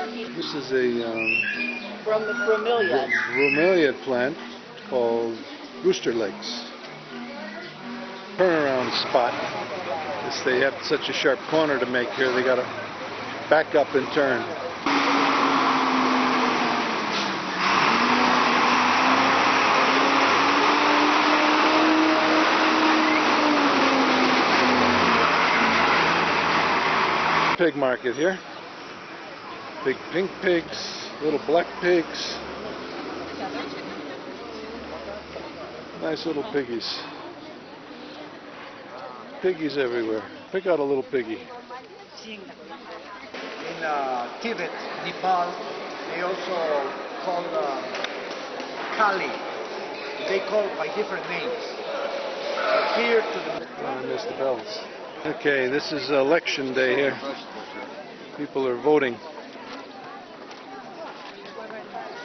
This is a bromeliad plant called Rooster Lakes. Turnaround spot. As they have such a sharp corner to make here, they got to back up and turn. Pig market here. Big pink pigs, little black pigs. Nice little piggies. Piggies everywhere. Pick out a little piggy. In Tibet, Nepal, they also call Kali. They call by different names. Here to the... Oh, I missed the bells. Okay, this is election day here. People are voting.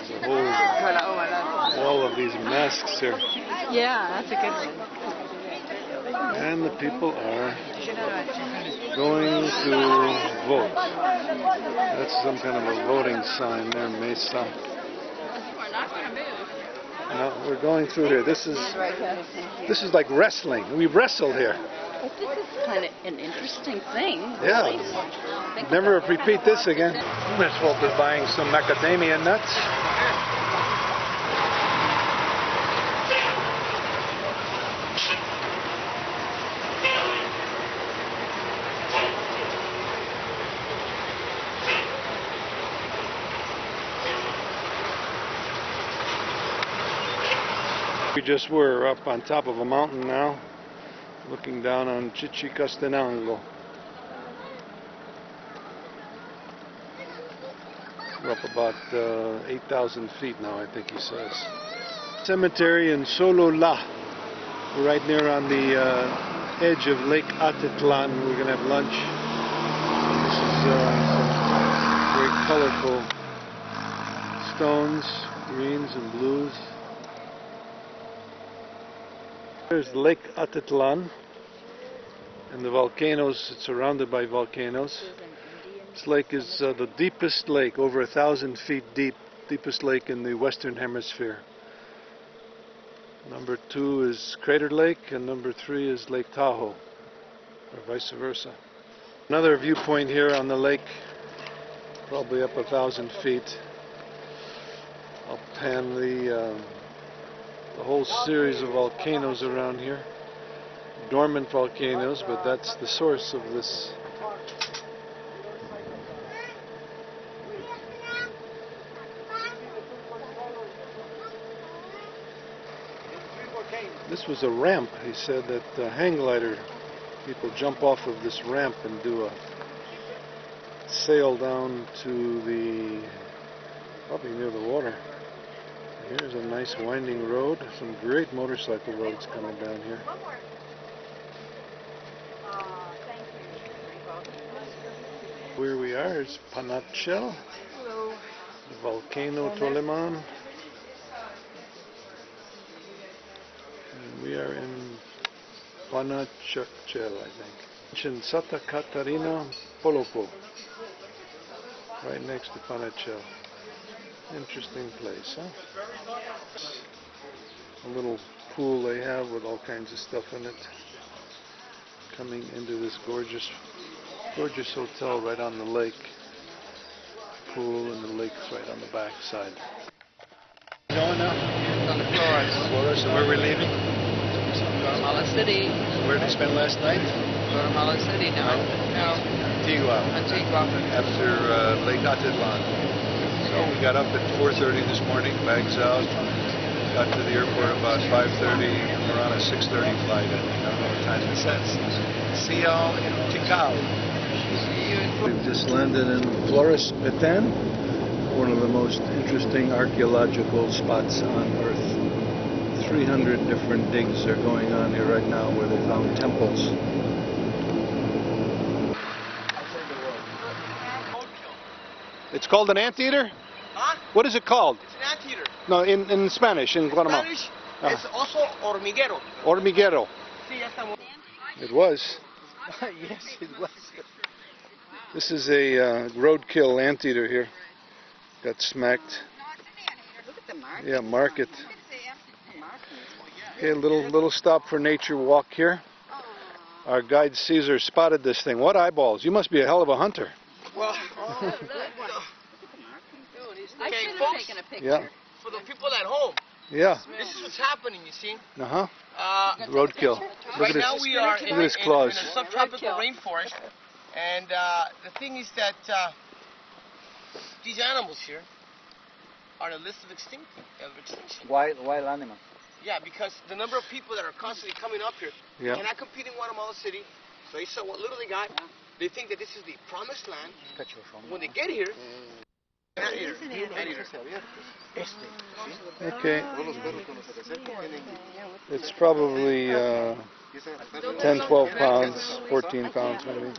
There's a whole wall of these masks here. Yeah, that's a good one. And the people are going to vote. That's some kind of a voting sign there, Mesa. No, we're going through here. This is like wrestling. We wrestled here. But this is kind of an interesting thing. Yeah. Never repeat this again. Miss Fulke is buying some macadamia nuts. We just were up on top of a mountain now, looking down on Chichicastenango. We're up about 8,000 feet now, I think he says. Cemetery in Sololá. We're right near on the edge of Lake Atetlan. We're going to have lunch. This is very colorful stones, greens and blues. There's Lake Atetlan and the volcanoes. It's surrounded by volcanoes. This lake is the deepest lake, over 1,000 feet deep, deepest lake in the Western Hemisphere. Number 2 is Crater Lake, and number 3 is Lake Tahoe, or vice versa. Another viewpoint here on the lake, probably up 1,000 feet. I'll pan the whole series of volcanoes around here. Dormant volcanoes, but that's the source of this. This was a ramp, he said, that hang glider. People jump off of this ramp and do a sail down to the, probably near the water. Here's a nice winding road. Some great motorcycle roads coming down here. Where we are is Panachel, the volcano Toleman. And we are in Panachel, I think. In Santa Catarina, Polopo, right next to Panachel. Interesting place, huh? A little pool they have with all kinds of stuff in it. Coming into this gorgeous hotel right on the lake. Pool and the lake's right on the back side. Going now? On the Flores. Flores, and where we're leaving? Guatemala City. Where did you spend last night? Guatemala City, no. Antigua. After Lake Atetlan. So we got up at 4:30 this morning, bags out, got to the airport about 5:30, and we're on a 6:30 flight. I don't know what time it says. See y'all in Tikal. We've just landed in Flores, Petan, one of the most interesting archaeological spots on Earth. 300 different digs are going on here right now where they found temples. It's called an anteater? Huh? What is it called? It's an anteater. No, in Spanish, in Guatemala. Spanish, it's also hormiguero. Hormiguero. Sí, ya estamos. It was. Yes, it was. This is a roadkill anteater here. Got smacked. Look at the market. Yeah, market. Okay, little stop for nature walk here. Our guide Caesar spotted this thing. What eyeballs? You must be a hell of a hunter. Well, Okay, folks, taken a picture. Yeah. for the people at home, Yeah. this is what's happening, you see. Uh-huh. Right Roadkill. Look at now his, we are look at his claws. in a subtropical rainforest, and the thing is that these animals here are on a list of extinction. Wild animals. Yeah, because the number of people that are constantly coming up here cannot compete in Guatemala City, so they saw what little they got. They think that this is the promised land. When they get here, Okay. It's probably 10, 12 pounds, 14 pounds maybe.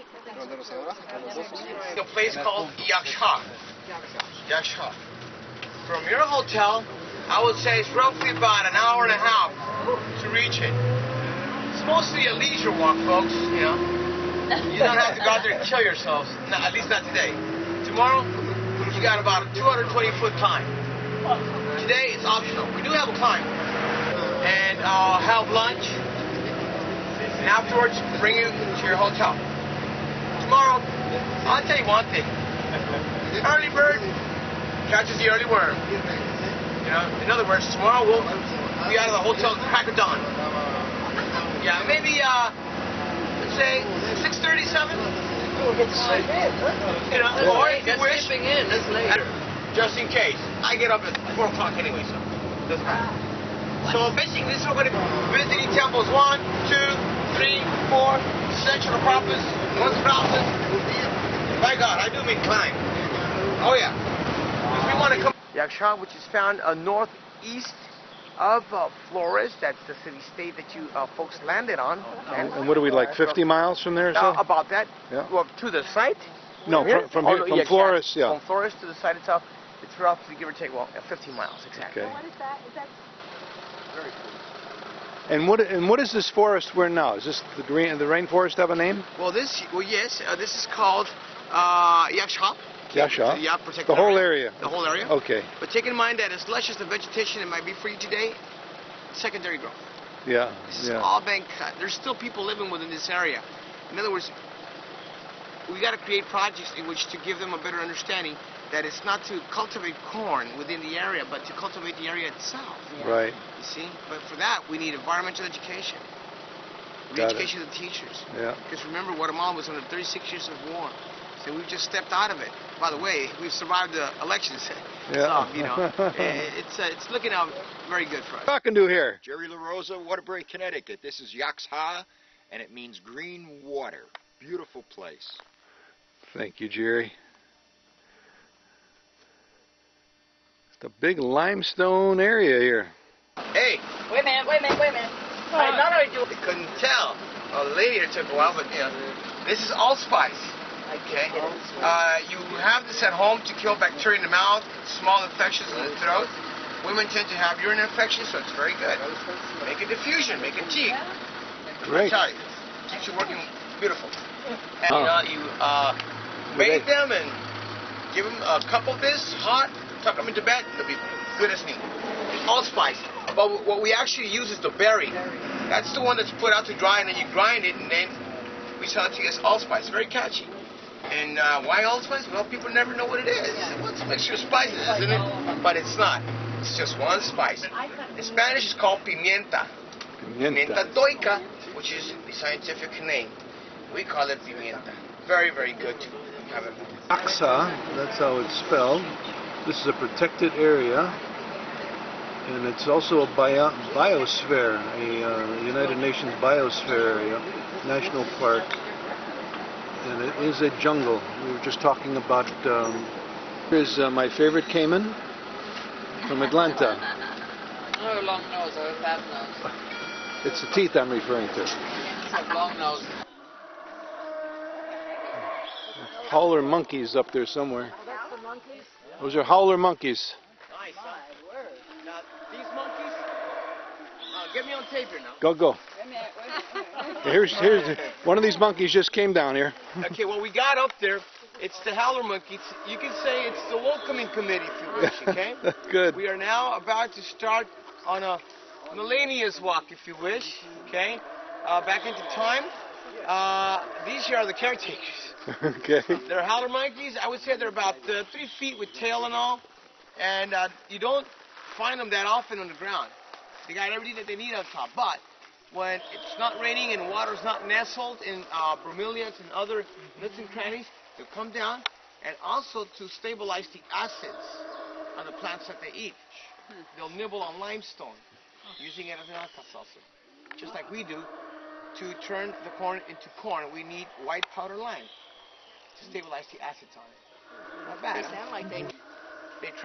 a place called Yaxha. Yaxha. From your hotel, I would say it's roughly about an hour and a half to reach it. It's mostly a leisure walk, folks, you know. You don't have to go out there and kill yourselves, at least not today. Tomorrow, you got about a 220-foot climb. Today, it's optional. We do have a climb. And I'll have lunch, and afterwards, bring you to your hotel. Tomorrow, I'll tell you one thing. Early bird catches the early worm. You know, in other words, tomorrow we'll be out of the hotel at the crack of dawn. Yeah, maybe, let's say 6:37. You know, or if you wish, just in case. I get up at 4 o'clock anyway, so it doesn't matter. So basically, this is what we're going to be visiting temples 1, 2, 3, 4, Central Acropolis, North Acropolis. By God, I do mean climb. Oh yeah. Because we want to come. Yaxha, which is found northeast of Flores. That's the city-state that you folks landed on. And what are we, like 50 miles from there or so? About that. Yeah. Well, to the site? No, from here, from Flores, yeah. From Flores to the site itself, it's roughly, give or take, 15 miles exactly. Okay. What is that? Is that Very cool. And what is this forest we're in now? Is this the rainforest have a name? Well, yes, this is called Yaxha. Yaxha? Yeah, protected The whole area? The whole area. Okay. But take in mind that as lush as the vegetation it might be for you today, secondary growth. Yeah, This is all been cut. There's still people living within this area. In other words, we got to create projects in which to give them a better understanding that it's not to cultivate corn within the area, but to cultivate the area itself. Right. You see? But for that, we need environmental education. The education of the teachers. Yeah. Because remember, Guatemala was under 36 years of war. So we've just stepped out of it. By the way, we've survived the elections. Yeah. So, you know, it's looking out very good for us. Talking to here. Jerry LaRosa, Waterbury, Connecticut. This is Yaxha, and it means green water. Beautiful place. Thank you, Jerry. It's a big limestone area here. Hey! Wait a minute. Not only do they couldn't tell. Well, the lady here took a while, but you know, this is allspice. Okay. You have this at home to kill bacteria in the mouth, small infections in the throat. Women tend to have urine infections, so it's very good. Make a diffusion, make a tea. Great. I tell you, keeps you working beautiful. And you bathe them and give them a cup of this hot, tuck them into bed, they'll be good as new. Allspice. But what we actually use is the berry. That's the one that's put out to dry, and then you grind it, and then we sell it to you as allspice. Very catchy. And why allspice? Well, people never know what it is. Well, it's a mixture of spices, isn't it? But it's not. It's just one spice. In Spanish, it's called pimienta. Pimienta doica, which is the scientific name. We call it pimienta. Very, very good to have it. Yaxha, that's how it's spelled. This is a protected area, and it's also a biosphere, a United Nations biosphere area, national park, and it is a jungle. We were just talking about. Here's my favorite caiman from Atlanta. Oh, long nose or a fat nose? It's the teeth I'm referring to. It's a long nose. Howler monkeys up there somewhere. Oh, that's the monkeys? Those are howler monkeys. Nice. Now, these monkeys, get me on tape here now. Go. Here's one of these monkeys just came down here. Okay, well, we got up there It's the Howler monkey. You can say it's the welcoming committee, if you wish, okay? Good. We are now about to start on a millennia's walk, if you wish, okay? Back into time. These here are the caretakers. Okay. They're Howler monkeys. I would say they're about 3 feet with tail and all. And you don't find them that often on the ground. They got everything that they need on top. But when it's not raining and water's not nestled in bromeliads and other nooks and crannies, they'll come down, and also to stabilize the acids on the plants that they eat. They'll nibble on limestone, using it as an alka-seltzer. Just like we do. To turn the corn into corn, we need white powder lime to stabilize the acids on it. Not bad, They huh? sound like they They try